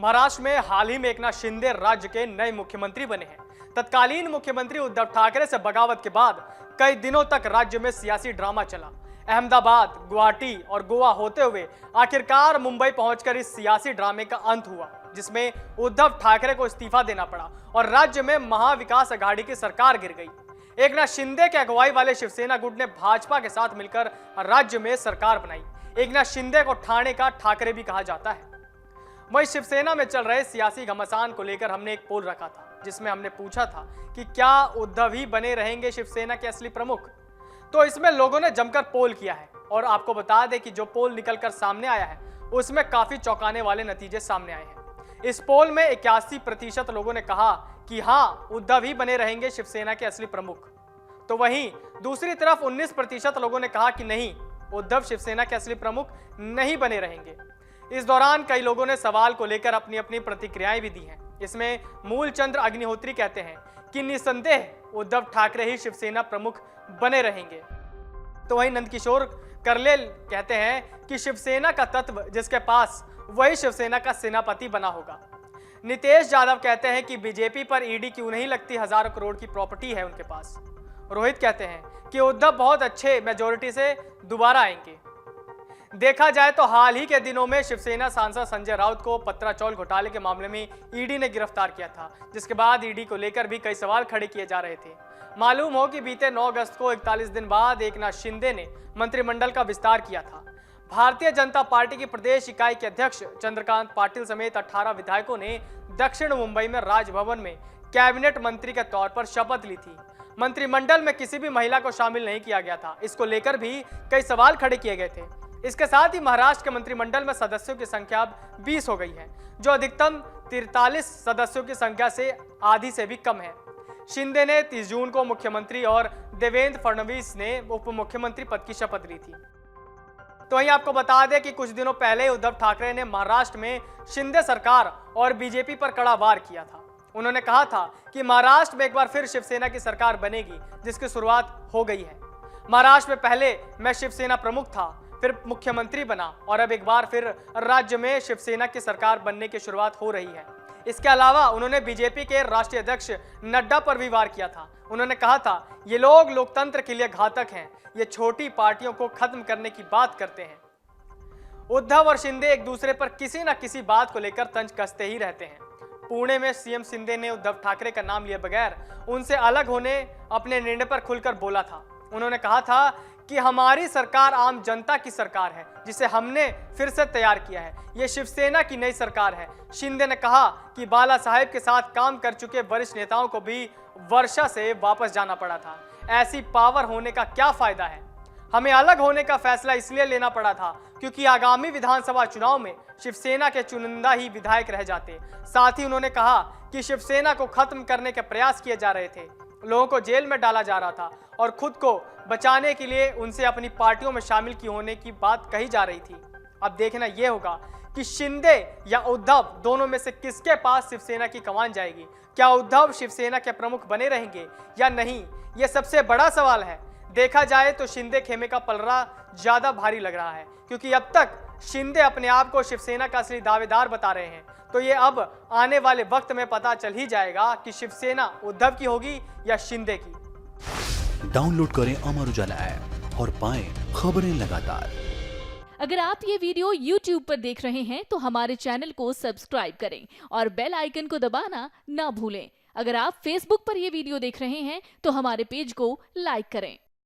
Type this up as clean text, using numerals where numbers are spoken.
महाराष्ट्र में हाल ही में एकनाथ शिंदे राज्य के नए मुख्यमंत्री बने हैं। तत्कालीन मुख्यमंत्री उद्धव ठाकरे से बगावत के बाद कई दिनों तक राज्य में सियासी ड्रामा चला। अहमदाबाद, गुवाहाटी और गोवा होते हुए आखिरकार मुंबई पहुंचकर इस सियासी ड्रामे का अंत हुआ, जिसमें उद्धव ठाकरे को इस्तीफा देना पड़ा और राज्य में महाविकास अघाड़ी की सरकार गिर गई। एकनाथ शिंदे के अगुवाई वाले शिवसेना गुट ने भाजपा के साथ मिलकर राज्य में सरकार बनाई। एकनाथ शिंदे को ठाणे का ठाकरे भी कहा जाता है। वहीं शिवसेना में चल रहे सियासी घमासान को लेकर हमने एक पोल रखा था, जिसमें हमने पूछा था कि क्या उद्धव ही बने रहेंगे शिवसेना के असली प्रमुख। तो इसमें लोगों ने जमकर पोल किया है और आपको बता दें कि जो पोल निकलकर सामने आया है उसमें काफी चौंकाने वाले नतीजे सामने आए हैं। इस पोल में 81% लोगों ने कहा कि हाँ, उद्धव ही बने रहेंगे शिवसेना के असली प्रमुख। तो वहीं दूसरी तरफ 19% लोगों ने कहा कि नहीं, उद्धव शिवसेना के असली प्रमुख नहीं बने रहेंगे। इस दौरान कई लोगों ने सवाल को लेकर अपनी अपनी प्रतिक्रियाएं भी दी हैं। इसमें मूलचंद्र अग्निहोत्री कहते हैं कि निसंदेह उद्धव ठाकरे ही शिवसेना प्रमुख बने रहेंगे। तो वहीं नंदकिशोर करलेल कहते हैं कि शिवसेना का तत्व जिसके पास, वही शिवसेना का सेनापति बना होगा। नितेश यादव कहते हैं कि बीजेपी पर ईडी क्यों नहीं लगती, हजारों करोड़ की प्रॉपर्टी है उनके पास। रोहित कहते हैं कि उद्धव बहुत अच्छे मेजोरिटी से दोबारा आएंगे। देखा जाए तो हाल ही के दिनों में शिवसेना सांसद संजय राउत को पत्राचौल घोटाले के मामले में ईडी ने गिरफ्तार किया था, जिसके बाद ईडी को लेकर भी कई सवाल खड़े किए जा रहे थे। मालूम हो कि बीते 9 अगस्त को 41 दिन बाद एकनाथ शिंदे ने मंत्रिमंडल का विस्तार किया था। भारतीय जनता पार्टी की प्रदेश इकाई के अध्यक्ष चंद्रकांत पाटिल समेत 18 विधायकों ने दक्षिण मुंबई में राजभवन में कैबिनेट मंत्री के तौर पर शपथ ली थी। मंत्रिमंडल में किसी भी महिला को शामिल नहीं किया गया था। इसको लेकर भी कई सवाल खड़े किए गए थे। इसके साथ ही महाराष्ट्र के मंत्रिमंडल में सदस्यों की संख्या अब 20 हो गई है, जो अधिकतम 43 सदस्यों की संख्या से आधी से भी कम है। शिंदे ने 30 जून को मुख्यमंत्री और देवेंद्र फडणवीस ने उप मुख्यमंत्री पद की शपथ ली थी। तो वहीं आपको बता दें कि कुछ दिनों पहले उद्धव ठाकरे ने महाराष्ट्र में शिंदे सरकार और बीजेपी पर कड़ा वार किया था। उन्होंने कहा था कि महाराष्ट्र में एक बार फिर शिवसेना की सरकार बनेगी, जिसकी शुरुआत हो गई है। महाराष्ट्र में पहले मैं शिवसेना प्रमुख था, फिर मुख्यमंत्री बना और अब एक बार फिर राज्य में शिवसेना की सरकार बनने की शुरुआत हो रही है। इसके अलावा उन्होंने बीजेपी के राष्ट्रीय अध्यक्ष नड्डा पर भी वार किया था। उन्होंने कहा था, ये लोग लोकतंत्र के लिए घातक हैं, ये छोटी पार्टियों को खत्म करने की बात करते हैं। उद्धव और शिंदे एक दूसरे पर किसी न किसी बात को लेकर तंज कसते ही रहते हैं। पुणे में सीएम शिंदे ने उद्धव ठाकरे का नाम लिए बगैर उनसे अलग होने अपने निर्णय पर खुलकर बोला था। उन्होंने कहा था कि हमारी सरकार आम जनता की सरकार है, जिसे हमने फिर से तैयार किया है। ये शिवसेना की नई सरकार है। शिंदे ने कहा कि बाला साहेब के साथ काम कर चुके वरिष्ठ नेताओं को भी वर्षा से वापस जाना पड़ा था। ऐसी पावर होने का क्या फायदा है? हमें अलग होने का फैसला इसलिए लेना पड़ा था क्योंकि आगामी विधानसभा चुनाव में शिवसेना के चुनिंदा ही विधायक रह जाते। साथ ही उन्होंने कहा कि शिवसेना को खत्म करने के प्रयास किए जा रहे थे, लोगों को जेल में डाला जा रहा था और खुद को बचाने के लिए उनसे अपनी पार्टियों में शामिल की होने की बात कही जा रही थी। अब देखना यह होगा कि शिंदे या उद्धव दोनों में से किसके पास शिवसेना की कमान जाएगी। क्या उद्धव शिवसेना के प्रमुख बने रहेंगे या नहीं, यह सबसे बड़ा सवाल है। देखा जाए तो शिंदे खेमे का पलड़ा ज्यादा भारी लग रहा है, क्योंकि अब तक शिंदे अपने आप को शिवसेना का असली दावेदार बता रहे हैं। तो ये अब आने वाले वक्त में पता चल ही जाएगा कि शिवसेना उद्धव की होगी या शिंदे की। डाउनलोड करें अमर उजाला ऐप और पाएं खबरें लगातार। अगर आप ये वीडियो YouTube पर देख रहे हैं तो हमारे चैनल को सब्सक्राइब करें और बेल आइकन को दबाना ना भूलें। अगर आप Facebook पर ये वीडियो देख रहे हैं तो हमारे पेज को लाइक करें।